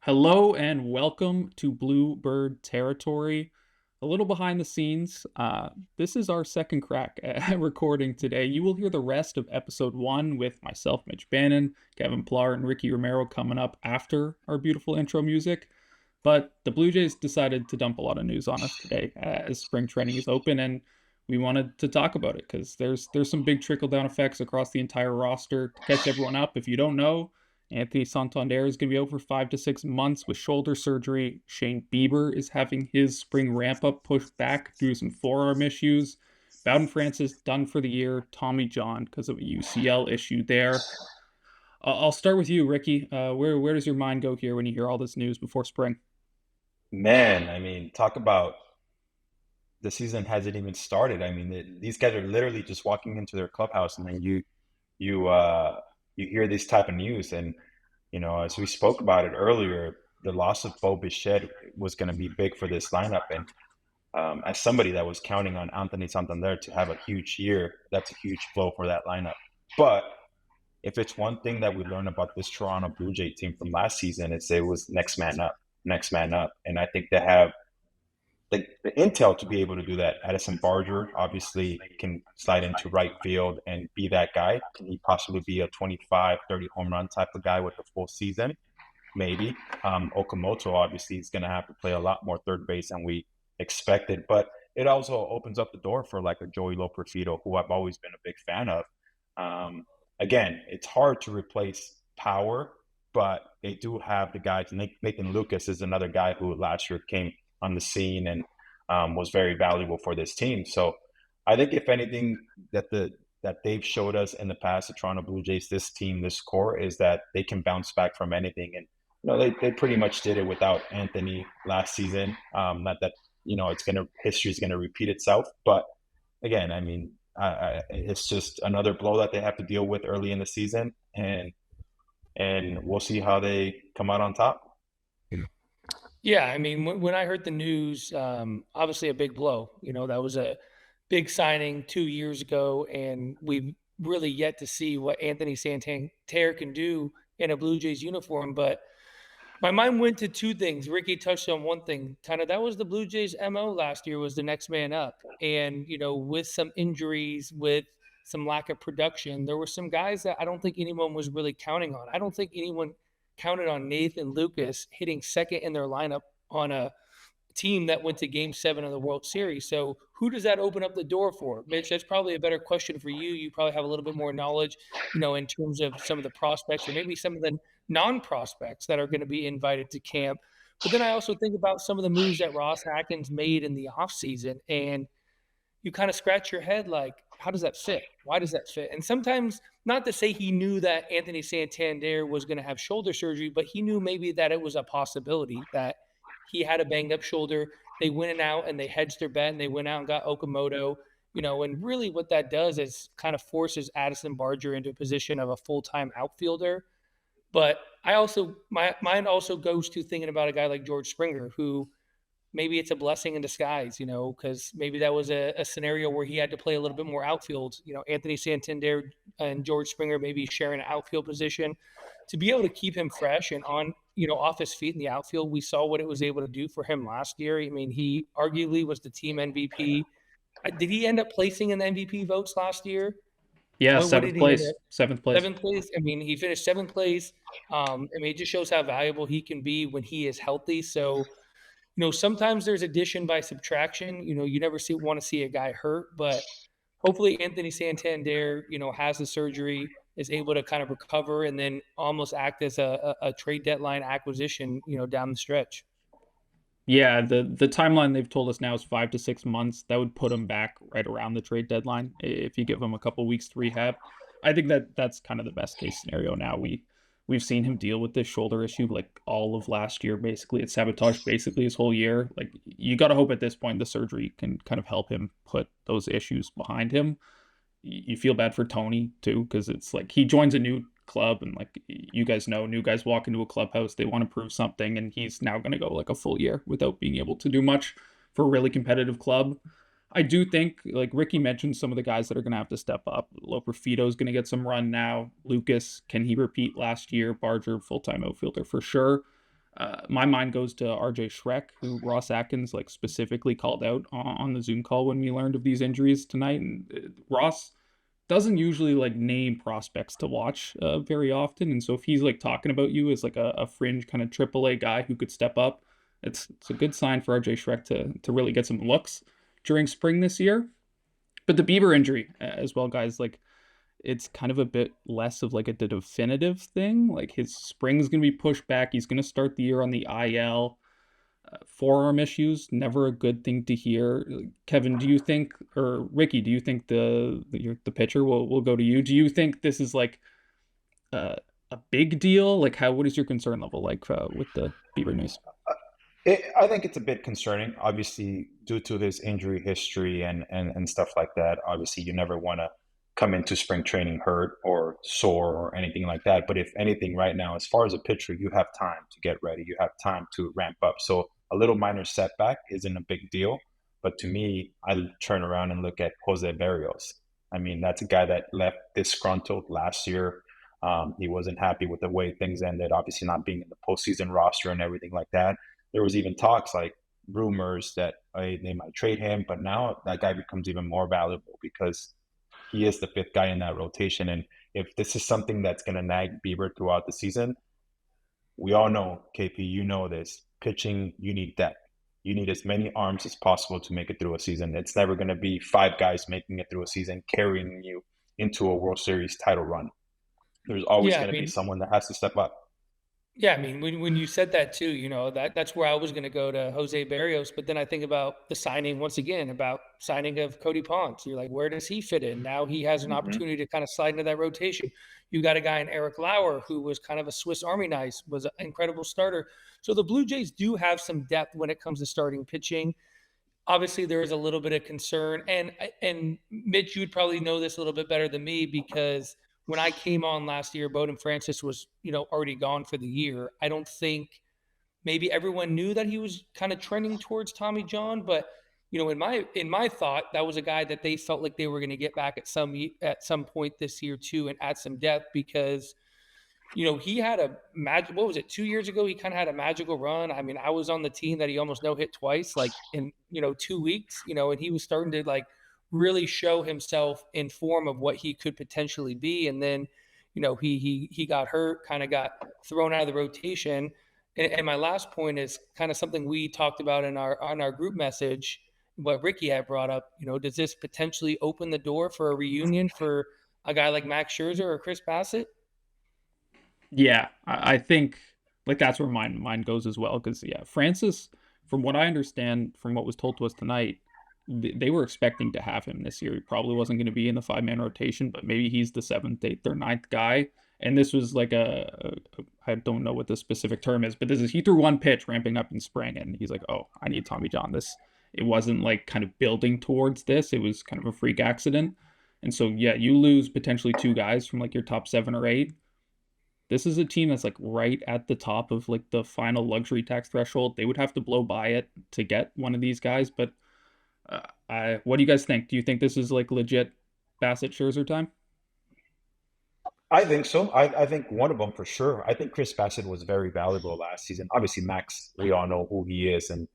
Hello and welcome to Bluebird territory. A little behind the scenes. This is our second crack at recording today. You will hear the rest of episode one with myself, Mitch Bannon, Kevin Plar, and Ricky Romero coming up after our beautiful intro music. But the Blue Jays decided to dump a lot of news on us today as spring training is open, and we wanted to talk about it because there's some big trickle down effects across the entire roster. To catch everyone up, if you don't know, Anthony Santander is going to be out for 5 to 6 months with shoulder surgery. Shane Bieber is having his spring ramp up pushed back due to some forearm issues. Bowden Francis done for the year. Tommy John because of a UCL issue there. I'll start with you, Ricky. Where does your mind go here when you hear all this news before spring? Man, I mean, talk about the season hasn't even started. I mean, these guys are literally just walking into their clubhouse, and then you hear this type of news, and as we spoke about it earlier, the loss of Bo Bichette was going to be big for this lineup, and as somebody that was counting on Anthony Santander to have a huge year, that's a huge blow for that lineup. But if it's one thing that we learned about this Toronto Blue Jay team from last season, it's it was next man up, and I think they have the intel to be able to do that. Addison Barger obviously can slide into right field and be that guy. Can he possibly be a 25, 30 home run type of guy with the full season? Maybe. Okamoto obviously is going to have to play a lot more third base than we expected, but it also opens up the door for like a Joey Loperfido, who I've always been a big fan of. Again, it's hard to replace power, but they do have the guys. Nathan Lucas is another guy who last year came on the scene and was very valuable for this team. So I think if anything that they've showed us in the past, the Toronto Blue Jays, this team, this core, is that they can bounce back from anything. And they pretty much did it without Anthony last season. Not that history is gonna repeat itself, but again, I mean, it's just another blow that they have to deal with early in the season, and we'll see how they come out on top. Yeah, I mean, when I heard the news, obviously a big blow. That was a big signing 2 years ago, and we've really yet to see what Anthony Santander can do in a Blue Jays uniform. But my mind went to two things. Ricky touched on one thing. Kind of that was the Blue Jays' MO last year, was the next man up. And, with some injuries, with some lack of production, there were some guys that I don't think anyone was really counting on. I don't think anyone counted on Nathan Lucas hitting second in their lineup on a team that went to game 7 of the World Series. So who does that open up the door for? Mitch, that's probably a better question for you. You probably have a little bit more knowledge, in terms of some of the prospects or maybe some of the non-prospects that are going to be invited to camp. But then I also think about some of the moves that Ross Atkins made in the offseason, and you kind of scratch your head like, how does that fit? Why does that fit? And sometimes, not to say he knew that Anthony Santander was going to have shoulder surgery, but he knew maybe that it was a possibility that he had a banged up shoulder. They went out and they hedged their bet and they went out and got Okamoto, and really what that does is kind of forces Addison Barger into a position of a full-time outfielder. But my mind also goes to thinking about a guy like George Springer, who maybe it's a blessing in disguise, because maybe that was a scenario where he had to play a little bit more outfield. Anthony Santander and George Springer maybe sharing an outfield position to be able to keep him fresh and on, off his feet in the outfield. We saw what it was able to do for him last year. I mean, he arguably was the team MVP. Did he end up placing in the MVP votes last year? Yeah, What seventh did he end place. up? Seventh place. Seventh place. I mean, he finished seventh place. I mean, it just shows how valuable he can be when he is healthy. So, sometimes there's addition by subtraction. You never want to see a guy hurt, but hopefully Anthony Santander, has the surgery, is able to kind of recover, and then almost act as a trade deadline acquisition, down the stretch. Yeah, the timeline they've told us now is 5 to 6 months. That would put him back right around the trade deadline if you give him a couple weeks to rehab. I think that's kind of the best case scenario now. We've seen him deal with this shoulder issue like all of last year. Basically, it sabotaged basically his whole year. Like you got to hope at this point the surgery can kind of help him put those issues behind him. You feel bad for Tony too because it's like he joins a new club and like you guys know new guys walk into a clubhouse, they want to prove something, and he's now going to go like a full year without being able to do much for a really competitive club. I do think, like Ricky mentioned, some of the guys that are going to have to step up. Loperfido is going to get some run now. Lucas, can he repeat last year? Barger, full-time outfielder for sure. My mind goes to RJ Schreck, who Ross Atkins like specifically called out on the Zoom call when we learned of these injuries tonight. And Ross doesn't usually like name prospects to watch very often, and so if he's like talking about you as like a fringe kind of AAA guy who could step up, it's a good sign for RJ Schreck to really get some looks during spring this year. But the Bieber injury as well, guys, like it's kind of a bit less of like a definitive thing. Like his spring's going to be pushed back. He's going to start the year on the IL. Forearm issues, never a good thing to hear. Kevin, do you think, or Ricky, do you think the pitcher will go to you? Do you think this is like uh, a big deal? Like, what is your concern level like with the Bieber news? I think it's a bit concerning, obviously, due to his injury history and stuff like that. Obviously, you never want to come into spring training hurt or sore or anything like that. But if anything, right now, as far as a pitcher, you have time to get ready. You have time to ramp up. So a little minor setback isn't a big deal. But to me, I turn around and look at Jose Barrios. I mean, that's a guy that left disgruntled last year. He wasn't happy with the way things ended, obviously not being in the postseason roster and everything like that. There was even talks like rumors that they might trade him, but now that guy becomes even more valuable because he is the fifth guy in that rotation. And if this is something that's going to nag Bieber throughout the season, we all know, KP, you know this. Pitching, you need depth. You need as many arms as possible to make it through a season. It's never going to be five guys making it through a season, carrying you into a World Series title run. There's always Yeah, I going to be mean, someone that has to step up. yeah, I mean, when you said that too, that's where I was going to go to Jose Barrios, but then I think about the signing once again, about signing of Cody Ponce. You're like, where does he fit in? Now he has an Mm-hmm. opportunity to kind of slide into that rotation. You got a guy in Eric Lauer who was kind of a Swiss Army knife, was an incredible starter. So the Blue Jays do have some depth when it comes to starting pitching. Obviously, there is a little bit of concern, and Mitch, you would probably know this a little bit better than me because when I came on last year, Bowden Francis was already gone for the year. I don't think maybe everyone knew that he was kind of trending towards Tommy John, but in my thought, that was a guy that they felt like they were going to get back at some point this year too, and add some depth because he had a magic. What was it? 2 years ago, he kind of had a magical run. I mean, I was on the team that he almost no hit twice, like in 2 weeks. And he was starting to like really show himself in form of what he could potentially be. And then, he got hurt, kind of got thrown out of the rotation. And my last point is kind of something we talked about in our group message. What Ricky had brought up, does this potentially open the door for a reunion for a guy like Max Scherzer or Chris Bassett? Yeah, I think like that's where mine goes as well. Because yeah, Francis, from what I understand, from what was told to us tonight, they were expecting to have him this year. He probably wasn't going to be in the 5-man rotation, but maybe he's the seventh, eighth, or ninth guy. And this was like I don't know what the specific term is, but this is he threw one pitch ramping up in spring, and he's like, oh, I need Tommy John. It wasn't like kind of building towards this. It was kind of a freak accident. And so yeah, you lose potentially two guys from like your top seven or eight. This is a team that's like right at the top of like the final luxury tax threshold. They would have to blow by it to get one of these guys. But what do you guys think? Do you think this is like legit Bassett Scherzer time? I think so. I think one of them for sure. I think Chris Bassett was very valuable last season. Obviously, Max, we all know who he is and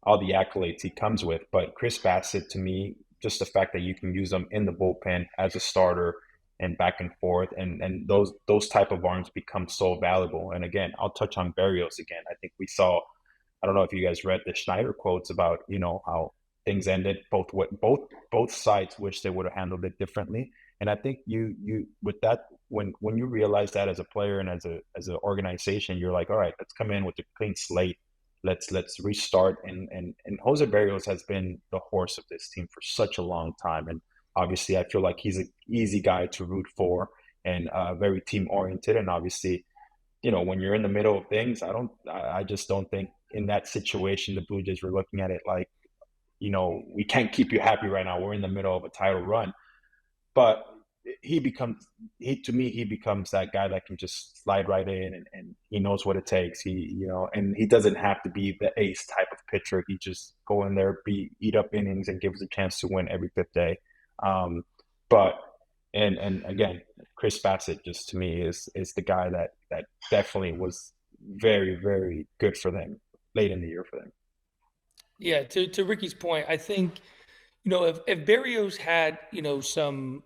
all the accolades he comes with. But Chris Bassett, to me, just the fact that you can use him in the bullpen as a starter and back and forth, and those type of arms become so valuable. And again, I'll touch on Barrios again. I think we saw. I don't know if you guys read the Schneider quotes about how things ended. Both sides wish they would have handled it differently. And I think you with that when you realize that as a player and as an organization, you're like, all right, let's come in with a clean slate. Let's restart. And Jose Barrios has been the horse of this team for such a long time. And obviously, I feel like he's an easy guy to root for and very team oriented. And obviously, when you're in the middle of things, I just don't think in that situation the Blue Jays were looking at it like, we can't keep you happy right now. We're in the middle of a title run. But he becomes that guy that can just slide right in and he knows what it takes. And he doesn't have to be the ace type of pitcher. He just go in there, eat up innings and give us a chance to win every fifth day. But and again, Chris Bassett just to me is the guy that definitely was very, very good for them late in the year for them. Yeah, to Ricky's point, I think, if Barrios had, some,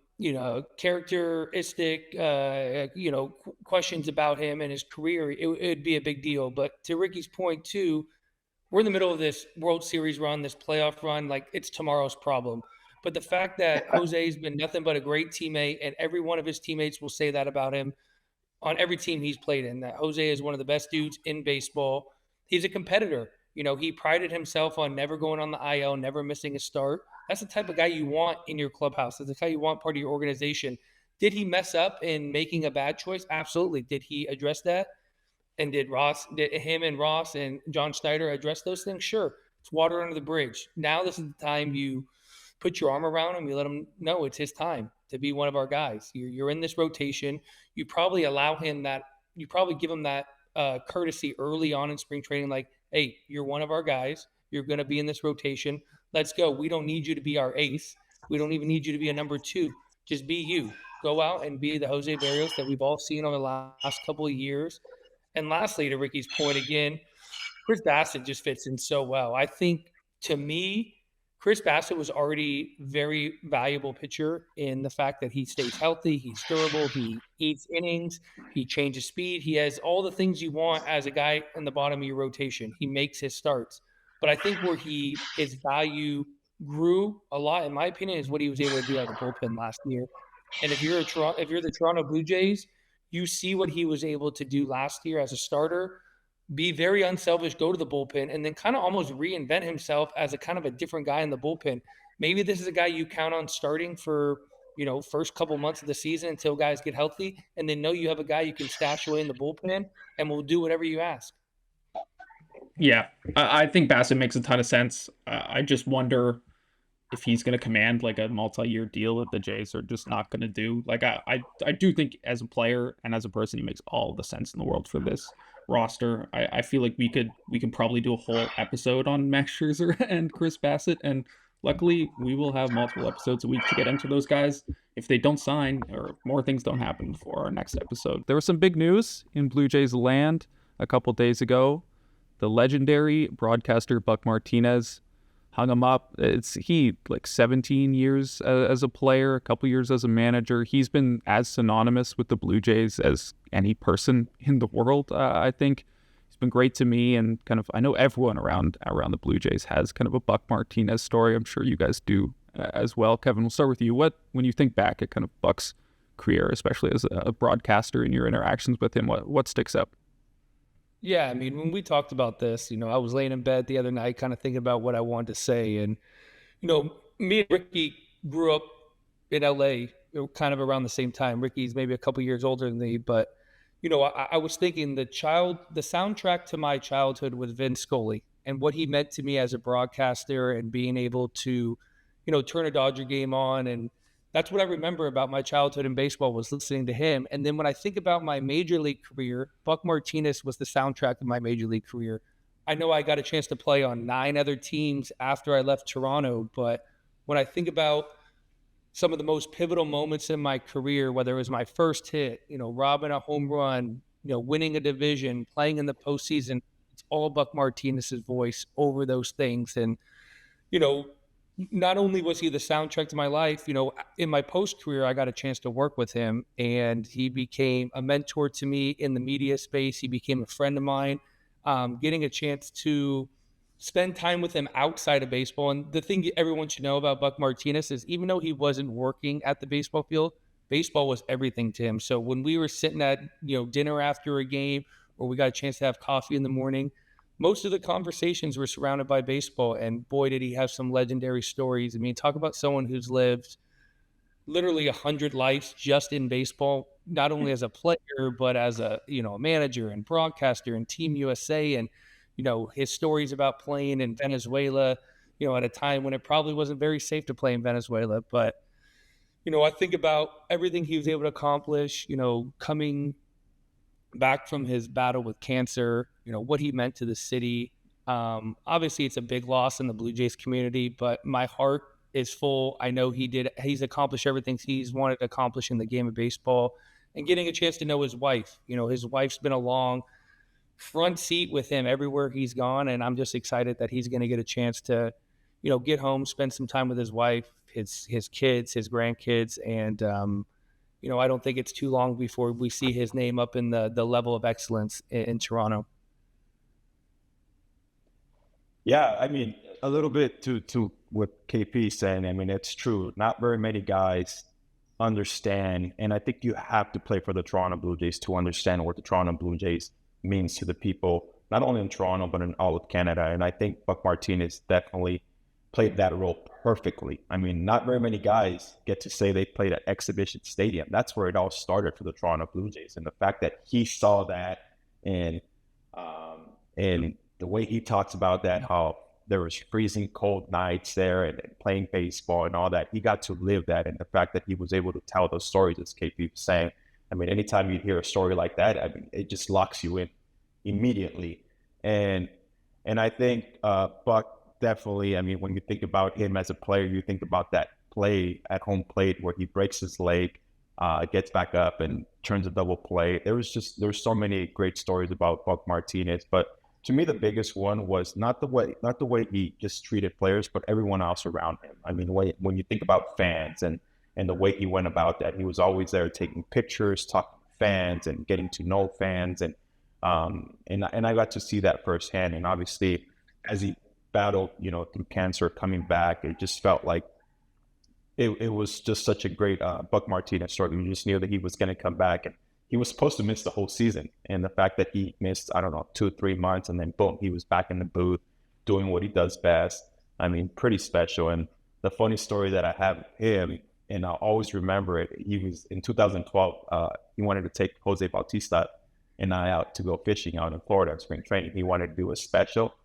characteristic, questions about him and his career, it'd be a big deal. But to Ricky's point too, we're in the middle of this World Series run, this playoff run, like it's tomorrow's problem. But the fact that Jose's been nothing but a great teammate, and every one of his teammates will say that about him on every team he's played in, that Jose is one of the best dudes in baseball. He's a competitor. He prided himself on never going on the IL, never missing a start. That's the type of guy you want in your clubhouse. That's the guy you want part of your organization. Did he mess up in making a bad choice? Absolutely. Did he address that? And did him and Ross and John Schneider address those things? Sure. It's water under the bridge. Now this is the time you put your arm around him. You let him know it's his time to be one of our guys. You're in this rotation. You probably allow him that. You probably give him that courtesy early on in spring training, like, hey, you're one of our guys. You're going to be in this rotation. Let's go. We don't need you to be our ace. We don't even need you to be a number two. Just be you. Go out and be the Jose Barrios that we've all seen over the last couple of years. And lastly, to Ricky's point again, Chris Bassett just fits in so well. I think, to me, Chris Bassett was already very valuable pitcher in the fact that he stays healthy, he's durable, he eats innings, he changes speed, he has all the things you want as a guy in the bottom of your rotation. He makes his starts. But I think where his value grew a lot, in my opinion, is what he was able to do out of the bullpen last year. And if you're the Toronto Blue Jays, you see what he was able to do last year as a starter, be very unselfish, go to the bullpen, and then kind of almost reinvent himself as a kind of a different guy in the bullpen. Maybe this is a guy you count on starting for, first couple months of the season until guys get healthy, and then know you have a guy you can stash away in the bullpen and will do whatever you ask. Yeah, I think Bassett makes a ton of sense. I just wonder if he's going to command like a multi-year deal that the Jays are just not going to do. Like I do think as a player and as a person, he makes all the sense in the world for this roster. I feel like we could probably do a whole episode on Max Scherzer and Chris Bassett, and luckily we will have multiple episodes a week to get into those guys if they don't sign or more things don't happen before our next episode. There was some big news in Blue Jays land a couple days ago. The legendary broadcaster Buck Martinez hung him up. He like 17 years as a player, a couple years as a manager. He's been as synonymous with the Blue Jays as any person in the world. I think he's been great to me, and kind of I know everyone around the Blue Jays has kind of a Buck Martinez story. I'm sure you guys do as well. Kevin, we'll start with you. When you think back at kind of Buck's career, especially as a broadcaster and your interactions with him, what sticks out? Yeah, I mean, when we talked about this, I was laying in bed the other night kind of thinking about what I wanted to say. And, me and Ricky grew up in LA kind of around the same time. Ricky's maybe a couple years older than me, but, I was thinking the soundtrack to my childhood was Vince Scully and what he meant to me as a broadcaster and being able to, turn a Dodger game on. And that's what I remember about my childhood in baseball, was listening to him. And then when I think about my major league career, Buck Martinez was the soundtrack of my major league career. I know I got a chance to play on 9 other teams after I left Toronto, but when I think about some of the most pivotal moments in my career, whether it was my first hit, robbing a home run, winning a division, playing in the postseason, it's all Buck Martinez's voice over those things. And, not only was he the soundtrack to my life, in my post career, I got a chance to work with him, and he became a mentor to me in the media space. He became a friend of mine. Getting a chance to spend time with him outside of baseball. And the thing everyone should know about Buck Martinez is, even though he wasn't working at the baseball field, baseball was everything to him. So when we were sitting at, dinner after a game, or we got a chance to have coffee in the morning, most of the conversations were surrounded by baseball. And boy, did he have some legendary stories. I mean, talk about someone who's lived literally 100 lives just in baseball, not only as a player, but as a manager and broadcaster and Team USA. And his stories about playing in Venezuela, at a time when it probably wasn't very safe to play in Venezuela. But I think about everything he was able to accomplish, coming back from his battle with cancer, what he meant to the city. Obviously it's a big loss in the Blue Jays community, but my heart is full. I know he's accomplished everything he's wanted to accomplish in the game of baseball, and getting a chance to know his wife. His wife's been along front seat with him everywhere he's gone. And I'm just excited that he's going to get a chance to, get home, spend some time with his wife, his kids, his grandkids. And, I don't think it's too long before we see his name up in the level of excellence in Toronto. Yeah, I mean, a little bit to what KP is saying. I mean, it's true. Not very many guys understand, and I think you have to play for the Toronto Blue Jays to understand what the Toronto Blue Jays means to the people, not only in Toronto, but in all of Canada. And I think Buck Martinez definitely played that role perfectly. I mean, not very many guys get to say they played at Exhibition Stadium. That's where it all started for the Toronto Blue Jays. And the fact that he saw that and the way he talks about that, how there was freezing cold nights there and playing baseball and all that, he got to live that. And the fact that he was able to tell those stories, as KP was saying, I mean, anytime you hear a story like that, I mean, it just locks you in immediately. And I think Buck definitely, I mean, when you think about him as a player, you think about that play at home plate where he breaks his leg, gets back up and turns a double play. There's so many great stories about Buck Martinez, but to me, the biggest one was not the way he just treated players, but everyone else around him. I mean, when you think about fans and the way he went about that, he was always there taking pictures, talking to fans, and getting to know fans, and I got to see that firsthand. And obviously, as he battled, through cancer, coming back, it just felt like it was just such a great Buck Martinez story. We just knew that he was going to come back, and he was supposed to miss the whole season. And the fact that he missed, 2-3 months, and then boom, he was back in the booth doing what he does best. I mean, pretty special. And the funny story that I have of him, and I'll always remember it, he was in 2012, he wanted to take Jose Bautista and I out to go fishing out in Florida in spring training. He wanted to do a special,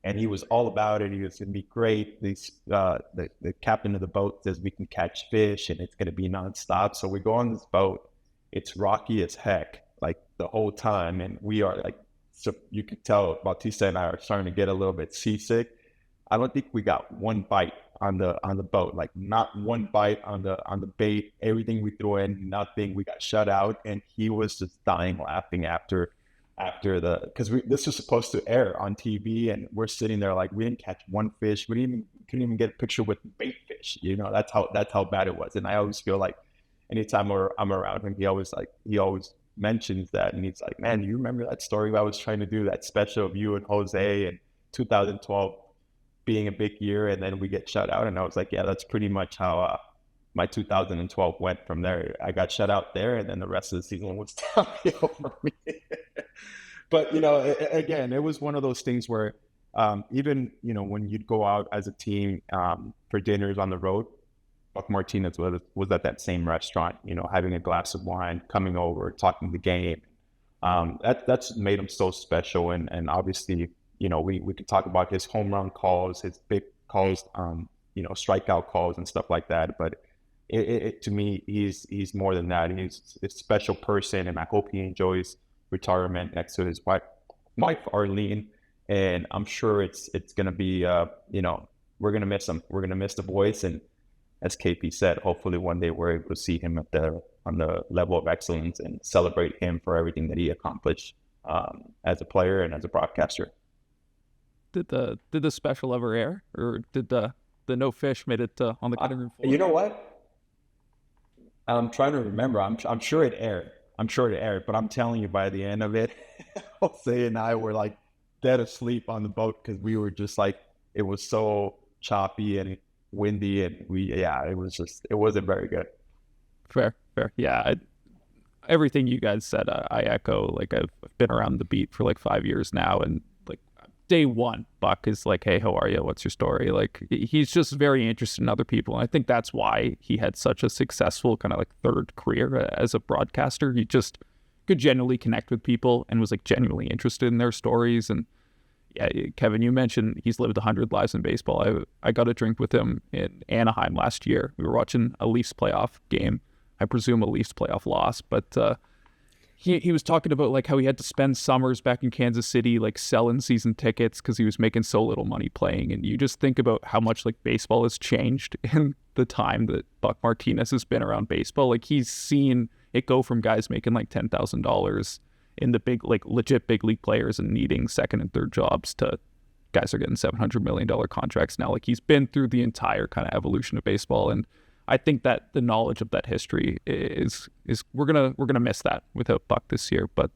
and he was all about it. He was going to be great. The captain of the boat says we can catch fish and it's going to be nonstop. So we go on this boat. It's rocky as heck, like the whole time. And we are like, so you can tell Bautista and I are starting to get a little bit seasick. I don't think we got one bite on the boat, like not one bite on the bait. Everything we threw in, nothing. We got shut out, and he was just dying laughing after because this was supposed to air on TV, and we're sitting there like we didn't catch one fish. We couldn't even get a picture with bait fish. That's how bad it was. And I always feel like anytime I'm around him, he always mentions that, and he's like, "Man, do you remember that story I was trying to do, that special of you and Jose in 2012 being a big year, and then we get shut out?" And I was like, "Yeah, that's pretty much how my 2012 went from there. I got shut out there, and then the rest of the season was downhill for me." But again, it was one of those things where even when you'd go out as a team for dinners on the road, Buck Martinez was at that same restaurant, having a glass of wine, coming over, talking the game. That's made him so special. And obviously, we could talk about his home run calls, his big calls, strikeout calls and stuff like that. But to me, he's more than that. He's a special person, and I hope he enjoys retirement next to his wife Arlene. And I'm sure it's going to be, we're going to miss him. We're going to miss the voice. And as KP said, hopefully one day we're able to see him on the level of excellence and celebrate him for everything that he accomplished as a player and as a broadcaster. Did the special ever air, or did the no fish made it on the cutting room floor? You know what? I'm trying to remember. I'm sure it aired. But I'm telling you, by the end of it, Jose and I were like dead asleep on the boat because we were just like, it was so choppy and windy, and it wasn't very good. Fair. Yeah, everything you guys said, I echo. Like, I've been around the beat for like 5 years now, and like day one, Buck is like, "Hey, how are you? What's your story?" Like, he's just very interested in other people, and I think that's why he had such a successful kind of like third career as a broadcaster. He just could genuinely connect with people and was like genuinely interested in their stories. And yeah, Kevin, you mentioned he's lived 100 lives in baseball. I got a drink with him in Anaheim last year. We were watching a Leafs playoff game. I presume a Leafs playoff loss, but he was talking about like how he had to spend summers back in Kansas City like selling season tickets because he was making so little money playing. And you just think about how much like baseball has changed in the time that Buck Martinez has been around baseball. Like, he's seen it go from guys making like $10,000 in the big, like legit big league players and needing second and third jobs to guys are getting $700 million contracts now. Like he's been through the entire kind of evolution of baseball. And I think that the knowledge of that history is we're gonna miss that without Buck this year. But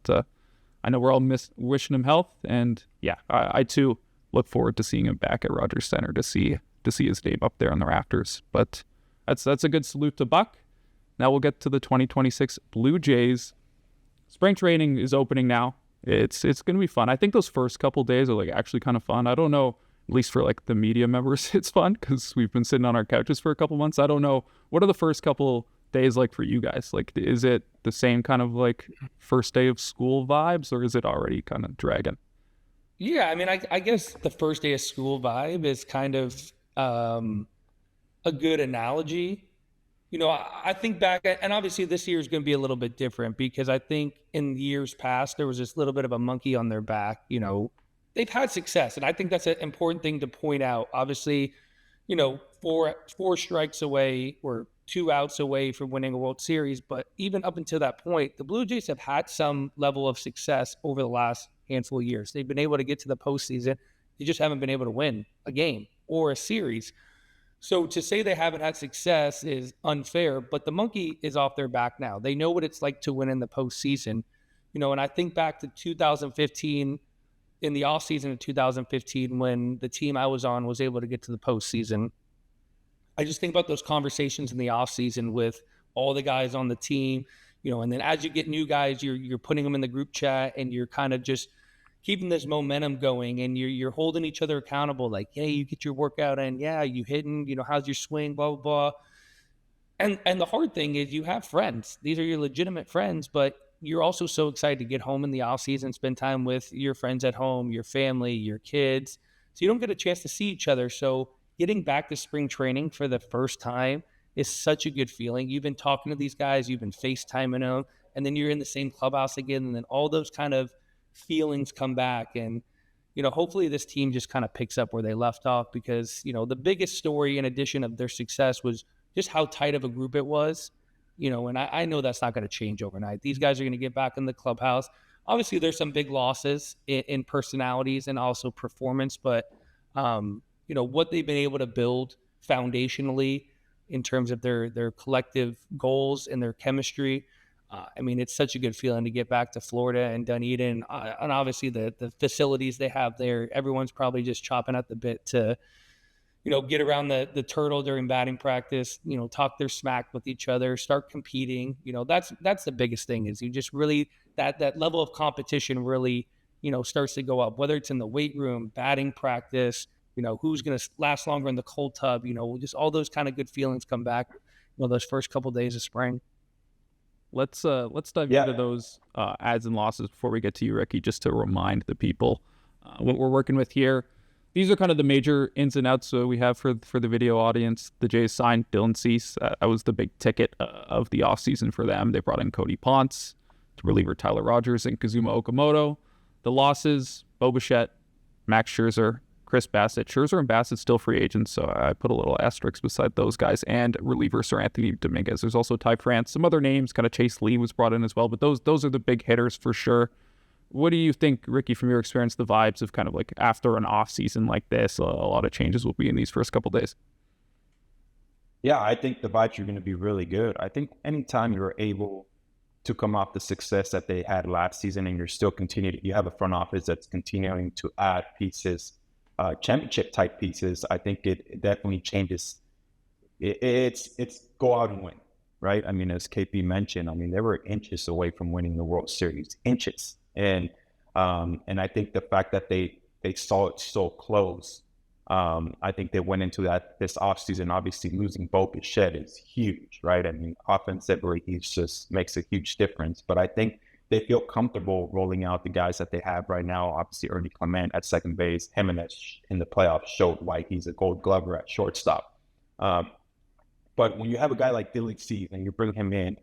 I know we're all wishing him health, and yeah, I too look forward to seeing him back at Rogers Center to see his name up there on the rafters. But that's a good salute to Buck. Now we'll get to the 2026 Blue Jays. Spring training is opening now. It's gonna be fun. I think those first couple days are like actually kind of fun. I don't know. At least for like the media members, it's fun because we've been sitting on our couches for a couple months. I don't know. What are the first couple days like for you guys? Like, is it the same kind of like first day of school vibes, or is it already kind of dragging? Yeah, I mean, I guess the first day of school vibe is kind of a good analogy. You know, I think back, and obviously this year is going to be a little bit different because I think in years past there was this little bit of a monkey on their back. You know, they've had success, and I think that's an important thing to point out. Obviously, you know, four strikes away or 2 outs away from winning a World Series, but even up until that point, the Blue Jays have had some level of success over the last handful of years. They've been able to get to the postseason. They just haven't been able to win a game or a series. So to say they haven't had success is unfair, but the monkey is off their back now. They know what it's like to win in the postseason. You know, and I think back to 2015, in the offseason of 2015, when the team I was on was able to get to the postseason. I just think about those conversations in the offseason with all the guys on the team, you know, and then as you get new guys, you're putting them in the group chat and you're kind of just keeping this momentum going, and you're holding each other accountable. Like, hey, you get your workout in. Yeah, you hitting, you know, how's your swing, blah, blah, blah. And the hard thing is you have friends. These are your legitimate friends, but you're also so excited to get home in the off season, spend time with your friends at home, your family, your kids. So you don't get a chance to see each other. So getting back to spring training for the first time is such a good feeling. You've been talking to these guys, you've been FaceTiming them, and then you're in the same clubhouse again. And then all those kind of feelings come back. And, you know, hopefully this team just kind of picks up where they left off, because, you know, the biggest story in addition of their success was just how tight of a group it was. You know, and I know that's not going to change overnight. These guys are going to get back in the clubhouse. Obviously, there's some big losses in personalities and also performance, but, you know, what they've been able to build foundationally in terms of their collective goals and their chemistry, I mean, it's such a good feeling to get back to Florida and Dunedin, and obviously the facilities they have there. Everyone's probably just chopping at the bit to, you know, get around the turtle during batting practice, you know, talk their smack with each other, start competing. You know, that's the biggest thing, is you just really, that level of competition really, you know, starts to go up, whether it's in the weight room, batting practice, you know, who's going to last longer in the cold tub, you know, just all those kind of good feelings come back, you know, those first couple of days of spring. Let's dive into those adds and losses before we get to you, Ricky, just to remind the people what we're working with here. These are kind of the major ins and outs we have for the video audience. The Jays signed Dylan Cease. That was the big ticket of the offseason for them. They brought in Cody Ponce to reliever Tyler Rogers and Kazuma Okamoto. The losses, Bo Bichette, Max Scherzer, Chris Bassett. Scherzer and Bassett still free agents, so I put a little asterisk beside those guys, and reliever Sir Anthony Dominguez. There's also Ty France, some other names, kind of Chase Lee was brought in as well, but those are the big hitters for sure. What do you think, Ricky, from your experience, the vibes of kind of like after an off season like this, a lot of changes will be in these first couple days? Yeah, I think the vibes are going to be really good. I think anytime you're able to come off the success that they had last season and you're still continuing, you have a front office that's continuing to add pieces, championship type pieces, I think it definitely changes. It's go out and win, right? I mean, as KP mentioned, I mean, they were inches away from winning the World Series, inches. And I think the fact that they saw it so close, I think they went into this offseason, obviously losing Bo Bichette is huge, right? I mean, offensively, he just makes a huge difference. But I think they feel comfortable rolling out the guys that they have right now. Obviously, Ernie Clement at second base, Jimenez in the playoffs showed why he's a Gold Glover at shortstop. But when you have a guy like Dylan Cease and you bring him in,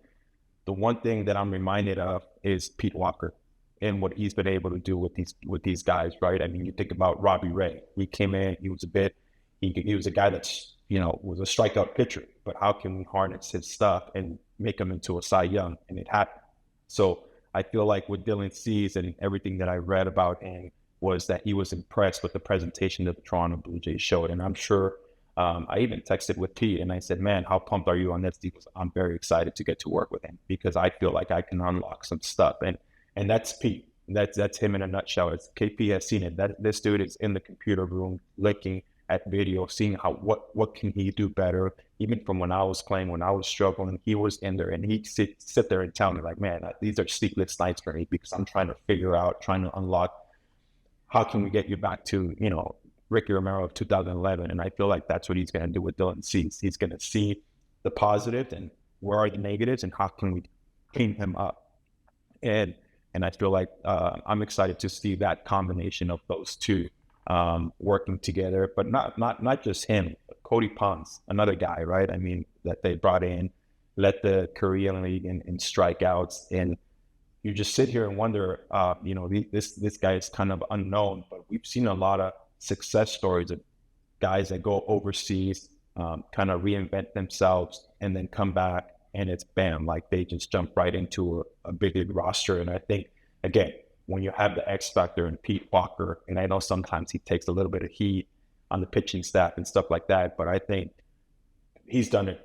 the one thing that I'm reminded of is Pete Walker and what he's been able to do with these guys, right? I mean, you think about Robbie Ray. He came in, he was a guy that's, you know, was a strikeout pitcher, but how can we harness his stuff and make him into a Cy Young? And it happened. So I feel like with Dylan Cease and everything that I read about him was that he was impressed with the presentation that the Toronto Blue Jays showed. And I'm sure I even texted with Pete and I said, man, how pumped are you on this? Because I'm very excited to get to work with him because I feel like I can unlock some stuff. And that's Pete. That's him in a nutshell. It's KP has seen it. That this dude is in the computer room looking at video, seeing what can he do better. Even from when I was playing, when I was struggling, he was in there and he'd sit there and tell me like, man, these are sleepless nights for me because I'm trying to figure out, trying to unlock how can we get you back to, Ricky Romero of 2011. And I feel like that's what he's going to do with Dylan Cease. He's going to see the positives and where are the negatives and how can we clean him up. And I feel like I'm excited to see that combination of those two working together, but not just him. Cody Ponce, another guy, right? I mean, that they brought in, led the Korean League in strikeouts, and you just sit here and wonder, this guy is kind of unknown, but we've seen a lot of success stories of guys that go overseas, kind of reinvent themselves, and then come back. And it's bam, like they just jump right into a big league roster. And I think, again, when you have the X factor in Pete Walker, and I know sometimes he takes a little bit of heat on the pitching staff and stuff like that, but I think he's done it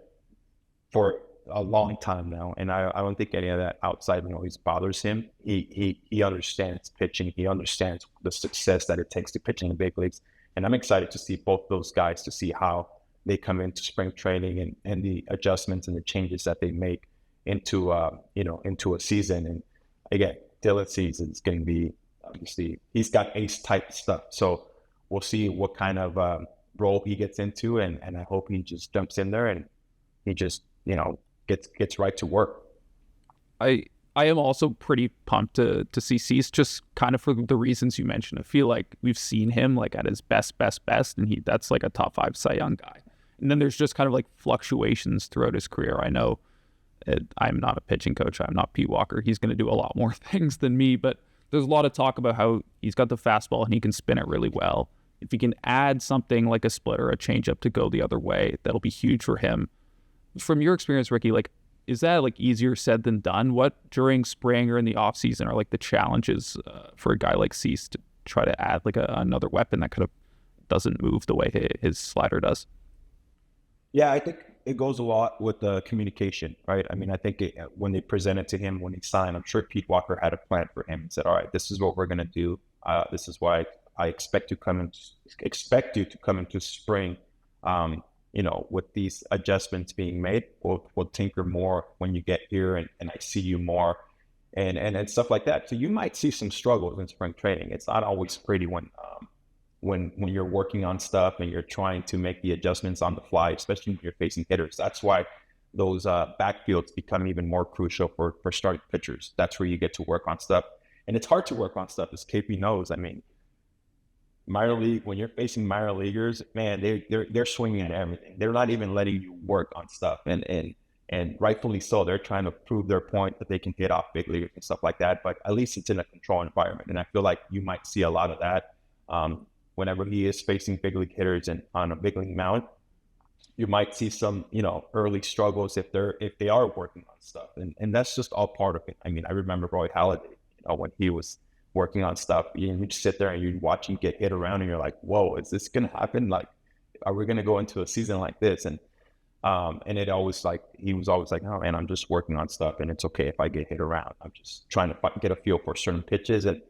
for a long time now. And I don't think any of that outside noise bothers him. He understands pitching. He understands the success that it takes to pitch in the big leagues. And I'm excited to see both those guys, to see how they come into spring training and the adjustments and the changes that they make into into a season. And again, Dylan Cease is going to be, obviously, he's got ace type stuff. So we'll see what kind of role he gets into, and I hope he just jumps in there and he just gets right to work. I am also pretty pumped to see Cease, just kind of for the reasons you mentioned. I feel like we've seen him like at his best, and that's like a top 5 Cy Young guy. And then there's just kind of like fluctuations throughout his career. I know I'm not a pitching coach. I'm not Pete Walker. He's going to do a lot more things than me, but there's a lot of talk about how he's got the fastball and he can spin it really well. If he can add something like a split or a changeup to go the other way, that'll be huge for him. From your experience, Ricky, like, is that like easier said than done? What during spring or in the off season are like the challenges for a guy like Cease to try to add like another weapon that kind of doesn't move the way his slider does? Yeah, I think it goes a lot with the communication, right? I mean, I think when they presented to him when he signed, I'm sure Pete Walker had a plan for him and said, all right, this is what we're going to do. This is why I expect you to come into spring, with these adjustments being made. We'll tinker more when you get here and I see you more and stuff like that. So you might see some struggles in spring training. It's not always pretty when you're working on stuff and you're trying to make the adjustments on the fly, especially when you're facing hitters. That's why those backfields become even more crucial for starting pitchers. That's where you get to work on stuff. And it's hard to work on stuff, as KP knows. I mean, minor league, when you're facing minor leaguers, man, they're swinging at everything. They're not even letting you work on stuff. And rightfully so. They're trying to prove their point that they can hit off big leaguers and stuff like that. But at least it's in a controlled environment. And I feel like you might see a lot of that. Whenever he is facing big league hitters and on a big league mound, you might see some, early struggles if they are working on stuff. And that's just all part of it. I mean, I remember Roy Halladay, when he was working on stuff, you'd sit there and you'd watch him get hit around and you're like, whoa, is this going to happen? Like, are we going to go into a season like this? And it always he was always like, oh man, I'm just working on stuff and it's okay if I get hit around. I'm just trying to get a feel for certain pitches and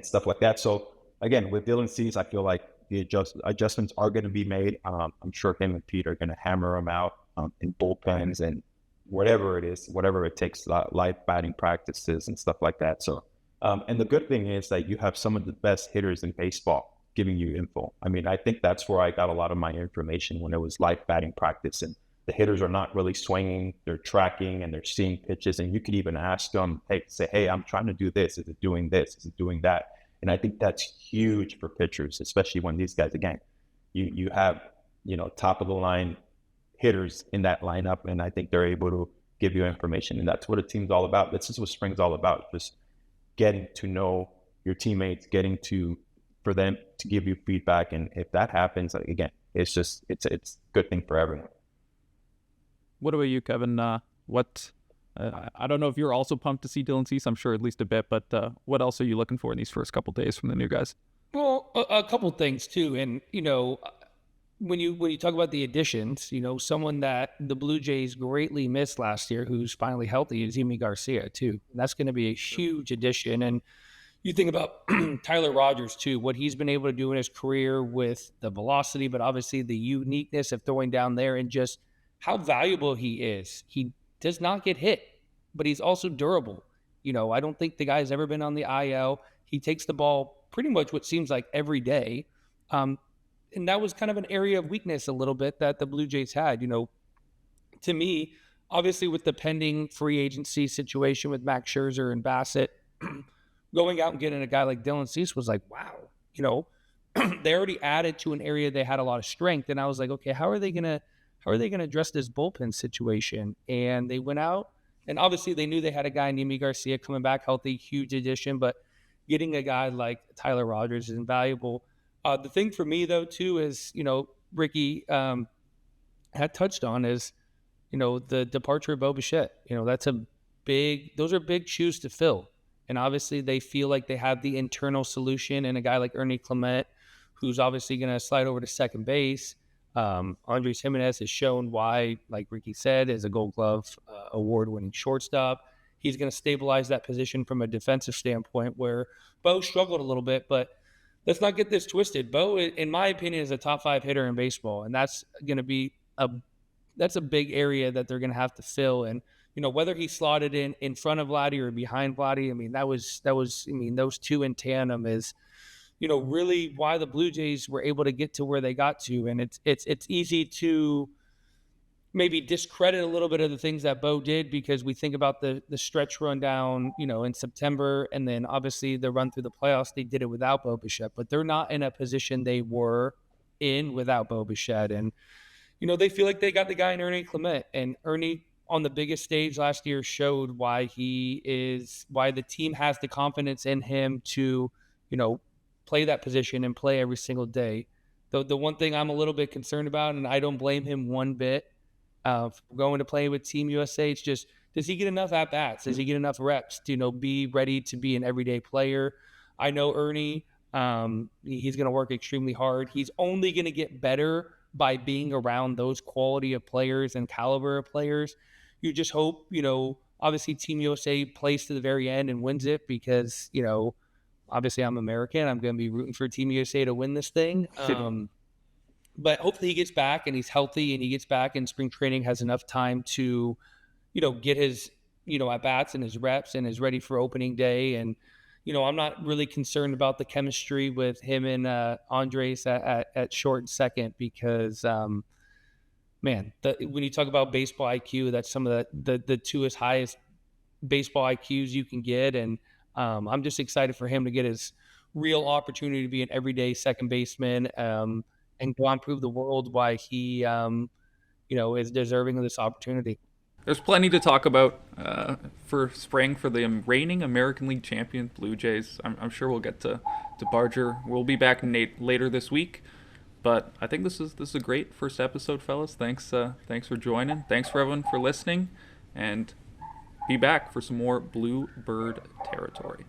stuff like that. So again, with Dylan Cease, I feel like the adjustments are going to be made. I'm sure him and Pete are going to hammer them out in bullpens and whatever it takes, live batting practices and stuff like that. So, and the good thing is that you have some of the best hitters in baseball giving you info. I mean, I think that's where I got a lot of my information when it was live batting practice, and the hitters are not really swinging, they're tracking and they're seeing pitches. And you could even ask them, hey, I'm trying to do this. Is it doing this? Is it doing that? And I think that's huge for pitchers, especially when these guys, again, you have, top of the line hitters in that lineup. And I think they're able to give you information. And that's what a team's all about. This is what spring's all about. Just getting to know your teammates, for them to give you feedback. And if that happens, again, it's a good thing for everyone. What about you, Kevin? What I don't know if you're also pumped to see Dylan Cease. I'm sure at least a bit, but what else are you looking for in these first couple days from the new guys? Well, a couple things too, and when you talk about the additions, someone that the Blue Jays greatly missed last year, who's finally healthy, is Yimi Garcia too. And that's going to be a huge addition. And you think about Tyler Rogers too, what he's been able to do in his career with the velocity, but obviously the uniqueness of throwing down there and just how valuable he is. He does not get hit, but he's also durable. I don't think the guy's ever been on the IL. He takes the ball pretty much what seems like every day. And that was kind of an area of weakness a little bit that the Blue Jays had. To me, obviously with the pending free agency situation with Max Scherzer and Bassett, going out and getting a guy like Dylan Cease was like, wow, they already added to an area they had a lot of strength. And I was like, okay, how are they gonna address this bullpen situation? And they went out, and obviously they knew they had a guy, Yimi Garcia, coming back healthy, huge addition, but getting a guy like Tyler Rogers is invaluable. The thing for me though too is, Ricky had touched on is, the departure of Bo Bichette. Those are big shoes to fill. And obviously they feel like they have the internal solution in a guy like Ernie Clement, who's obviously going to slide over to second base. Andres Jimenez has shown why, like Ricky said, is a Gold Glove award-winning shortstop. He's going to stabilize that position from a defensive standpoint, where Bo struggled a little bit, but let's not get this twisted. Bo, in my opinion, is a top 5 hitter in baseball, and that's going to be that's a big area that they're going to have to fill. And whether he slotted in front of Vladdy or behind Vladdy, those two in tandem is really why the Blue Jays were able to get to where they got to. And it's easy to maybe discredit a little bit of the things that Bo did, because we think about the stretch run down, in September, and then obviously the run through the playoffs. They did it without Bo Bichette, but they're not in a position they were in without Bo Bichette. And, they feel like they got the guy in Ernie Clement, and Ernie on the biggest stage last year showed why the team has the confidence in him to, play that position and play every single day. The one thing I'm a little bit concerned about, and I don't blame him one bit, going to play with Team USA, it's just, does he get enough at-bats? Does he get enough reps to, be ready to be an everyday player? I know Ernie, he's going to work extremely hard. He's only going to get better by being around those quality of players and caliber of players. You just hope, obviously Team USA plays to the very end and wins it, because, obviously I'm American. I'm going to be rooting for Team USA to win this thing. But hopefully he gets back and he's healthy, and he gets back in spring training, has enough time to, get his, at-bats and his reps, and is ready for opening day. And, I'm not really concerned about the chemistry with him and Andres at short and second, because, when you talk about baseball IQ, that's some of the two highest baseball IQs you can get. And I'm just excited for him to get his real opportunity to be an everyday second baseman, and go on prove the world why he, is deserving of this opportunity. There's plenty to talk about for spring for the reigning American League champion Blue Jays. I'm sure we'll get to Barger. We'll be back later this week. But I think this is a great first episode, fellas. Thanks for joining. Thanks for everyone for listening, and be back for some more Blue Bird territory.